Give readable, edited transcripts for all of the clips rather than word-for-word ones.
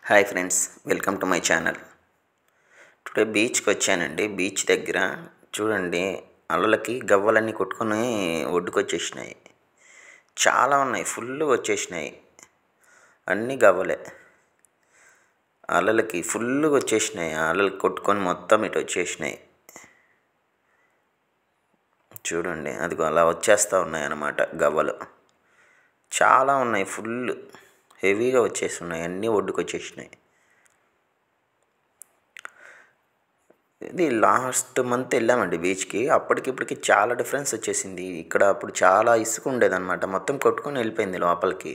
Hi friends, welcome to my channel. Today బీచ్కి వచ్చానండి. Beach దగ్గర చూడండి, అలలకి గవ్వలన్నీ కొట్టుకొని ఒడ్డుకొచ్చేసినాయి. చాలా ఉన్నాయి, ఫుల్గా వచ్చేసినాయి. అన్నీ గవ్వలే. అలలకి ఫుల్గా వచ్చేసినాయి. అలలు కొట్టుకొని మొత్తం ఇటు వచ్చేసినాయి. చూడండి, అదిగో అలా వచ్చేస్తూ ఉన్నాయి అన్నమాట గవ్వలు. చాలా ఉన్నాయి, ఫుల్ హెవీగా వచ్చేసి ఉన్నాయి. అన్నీ ఒడ్డుకొచ్చేసినాయి. ఇది లాస్ట్ మంత్ వెళ్ళామండి బీచ్కి. అప్పటికిప్పటికి చాలా డిఫరెన్స్ వచ్చేసింది. ఇక్కడ అప్పుడు చాలా ఇసుక ఉండేదన్నమాట, మొత్తం కొట్టుకొని వెళ్ళిపోయింది లోపలికి.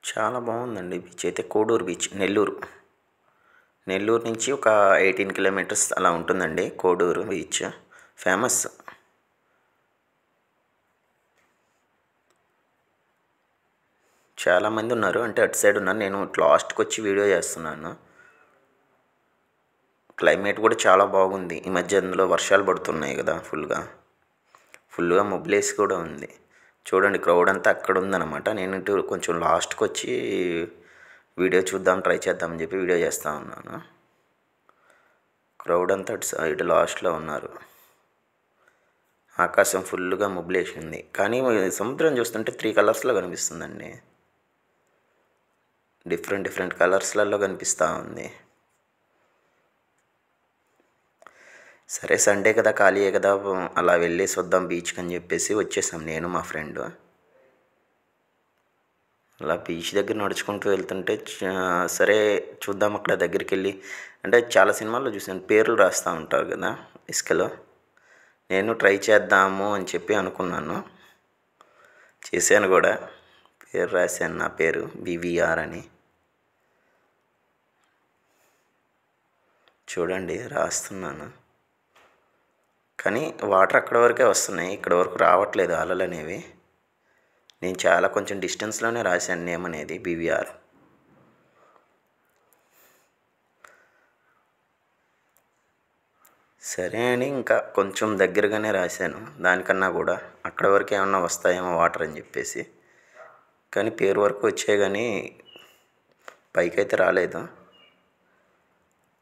చాలా బాగుందండి బీచ్ అయితే. కోడూరు బీచ్, నెల్లూరు నుంచి ఒక 18 కిలోమీటర్స్ అలా ఉంటుందండి కోడూరు బీచ్. ఫేమస్. చాలామంది ఉన్నారు, అంటే అటు సైడ్ ఉన్నారు. నేను లాస్ట్కి వచ్చి వీడియో చేస్తున్నాను. క్లైమేట్ కూడా చాలా బాగుంది. ఈ మధ్య అందులో వర్షాలు పడుతున్నాయి కదా, ఫుల్గా మొబ్లేసి కూడా ఉంది. చూడండి, క్రౌడ్ అంతా అక్కడ ఉందన్నమాట. నేను ఇటు కొంచెం లాస్ట్కి వచ్చి వీడియో ట్రై చేద్దామని చెప్పి వీడియో చేస్తూ ఉన్నాను. క్రౌడ్ అంతా ఇటు లాస్ట్లో ఉన్నారు. ఆకాశం ఫుల్గా మొబ్లేసి ఉంది, కానీ సముద్రం చూస్తుంటే 3 కలర్స్లో కనిపిస్తుందండి. డిఫరెంట్ కలర్స్లలో కనిపిస్తూ ఉంది. సరే, సండే కదా, ఖాళీయే కదా, అలా వెళ్ళేసి వద్దాం బీచ్కి అని చెప్పేసి వచ్చేసాం నేను మా ఫ్రెండ్. అలా బీచ్ దగ్గర నడుచుకుంటూ వెళ్తుంటే సరే చూద్దాం అక్కడ దగ్గరికి వెళ్ళి. అంటే చాలా సినిమాల్లో చూసాను, పేర్లు రాస్తూ ఉంటారు కదా ఇసుకలో. నేను ట్రై చేద్దాము అని చెప్పి అనుకున్నాను. చేశాను కూడా. పేరు రాశాను, నా పేరు BVR అని. చూడండి, రాస్తున్నాను. కానీ వాటర్ అక్కడ వరకే వస్తున్నాయి, ఇక్కడ వరకు రావట్లేదు అలలు అనేవి. నేను చాలా కొంచెం డిస్టెన్స్లోనే రాశాను నేమ్ అనేది, BVR. సరే అని ఇంకా కొంచెం దగ్గరగానే రాశాను. దానికన్నా కూడా అక్కడ వరకు ఏమన్నా వస్తాయేమో వాటర్ అని చెప్పేసి. కానీ పేరు వరకు వచ్చాయి, కానీ పైకైతే రాలేదు.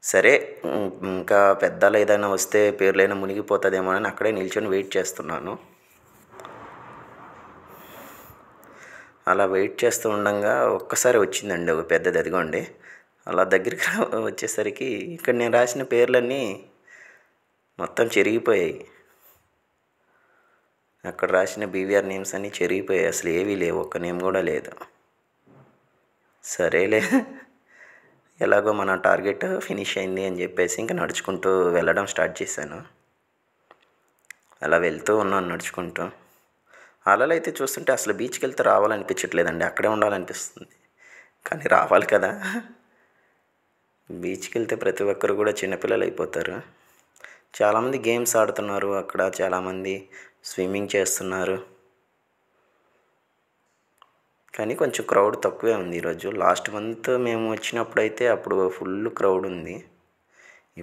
సరే, ఇంకా పెద్దలు ఏదైనా వస్తే పేర్లైనా మునిగిపోతుందేమో అని అక్కడే నిల్చొని వెయిట్ చేస్తున్నాను. అలా వెయిట్ చేస్తూ ఉండగా ఒక్కసారి వచ్చిందండి ఒక పెద్దది, అదిగోండి. అలా దగ్గరికి వచ్చేసరికి ఇక్కడ నేను రాసిన పేర్లన్నీ మొత్తం చెరిగిపోయాయి. అక్కడ రాసిన BVR నేమ్స్ అన్నీ చెరిగిపోయాయి, అసలు ఏవీ లేవు, ఒక్క నేమ్ కూడా లేదు. సరేలే, ఎలాగో మన టార్గెట్ ఫినిష్ అయింది అని చెప్పేసి ఇంకా నడుచుకుంటూ వెళ్ళడం స్టార్ట్ చేశాను. అలా వెళ్తూ ఉన్నాను నడుచుకుంటూ. అలలు అయితే చూస్తుంటే అసలు బీచ్కి వెళ్తే రావాలనిపించట్లేదండి, అక్కడే ఉండాలనిపిస్తుంది. కానీ రావాలి కదా, బీచ్కి వెళ్తే ప్రతి ఒక్కరు కూడా చిన్నపిల్లలు అయిపోతారు. చాలామంది గేమ్స్ ఆడుతున్నారు అక్కడ, చాలామంది స్విమ్మింగ్ చేస్తున్నారు. కానీ కొంచెం క్రౌడ్ తక్కువే ఉంది ఈరోజు. లాస్ట్ మంత్ మేము వచ్చినప్పుడైతే అప్పుడు ఫుల్ క్రౌడ్ ఉంది.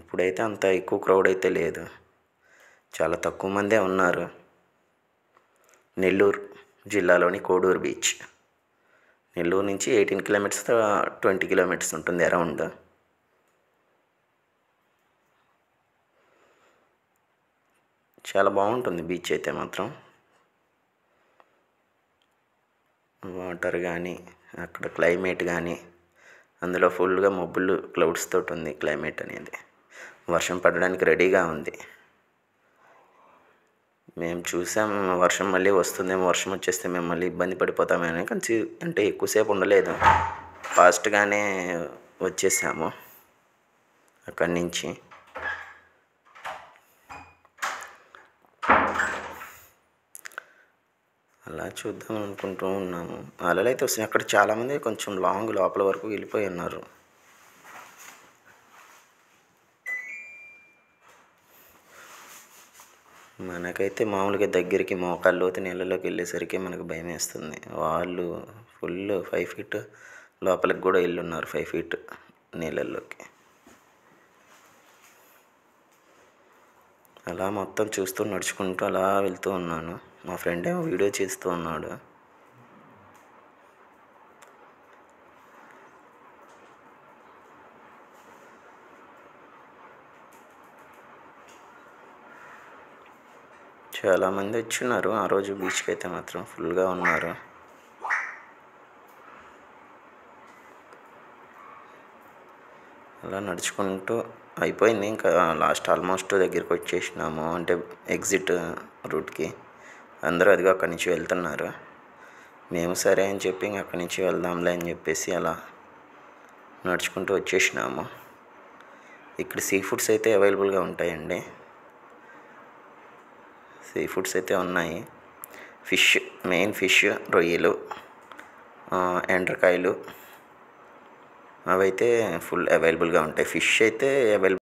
ఇప్పుడైతే అంత ఎక్కువ క్రౌడ్ అయితే లేదు, చాలా తక్కువ మందే ఉన్నారు. నెల్లూరు జిల్లాలోని కోడూరు బీచ్. నెల్లూరు నుంచి 18 కిలోమీటర్స్ 20 కిలోమీటర్స్ ఉంటుంది అరౌండ్. చాలా బాగుంటుంది బీచ్ అయితే మాత్రం. వాటర్ కానీ, అక్కడ క్లైమేట్ కానీ, అందులో ఫుల్గా మబ్బులు క్లౌడ్స్ తోటి ఉంది క్లైమేట్ అనేది. వర్షం పడడానికి రెడీగా ఉంది. మేము చూసాం వర్షం మళ్ళీ వస్తుందేమో, వర్షం వచ్చేస్తే మేము మళ్ళీ ఇబ్బంది పడిపోతామని. కానీ అంటే ఎక్కువసేపు ఉండలేదు, ఫాస్ట్గానే వచ్చేసాము అక్కడి నుంచి. అలా చూద్దాం అనుకుంటూ ఉన్నాము. అలలు అయితే వస్తున్నాయి. అక్కడ చాలామంది కొంచెం లాంగ్ లోపల వరకు వెళ్ళిపోయి ఉన్నారు. మనకైతే మామూలుగా దగ్గరికి మోకాళ్ళ లోతు నీళ్ళలోకి వెళ్ళేసరికి మనకు భయం వేస్తుంది. వాళ్ళు ఫుల్ 5 ఫీట్ లోపలికి కూడా వెళ్ళున్నారు, 5 ఫీట్ నీళ్ళల్లోకి. అలా మొత్తం చూస్తూ నడుచుకుంటూ అలా వెళ్తూ ఉన్నాను. మా ఫ్రెండ్ ఏమో వీడియో చేస్తూ ఉన్నాడు. చాలామంది వచ్చున్నారు ఆ రోజు బీచ్కి అయితే మాత్రం ఫుల్గా ఉన్నారు. అలా నడుచుకుంటూ అయిపోయింది, ఇంకా లాస్ట్ ఆల్మోస్ట్ దగ్గరికి వచ్చేసినాము, అంటే ఎగ్జిట్ రూట్కి. అందరూ అదిగో అక్కడి నుంచి వెళ్తున్నారు. మేము సరే అని చెప్పి ఇంక అక్కడి నుంచి వెళ్దాంలే అని చెప్పేసి అలా నడుచుకుంటూ వచ్చేసినాము. ఇక్కడ సీ ఫుడ్స్ అయితే అవైలబుల్గా ఉంటాయండి. సీ ఫుడ్స్ అయితే ఉన్నాయి. ఫిష్, మెయిన్ ఫిష్, రొయ్యలు, ఎండ్రకాయలు అవైతే ఫుల్ అవైలబుల్గా ఉంటాయి. ఫిష్ అయితే అవైలబుల్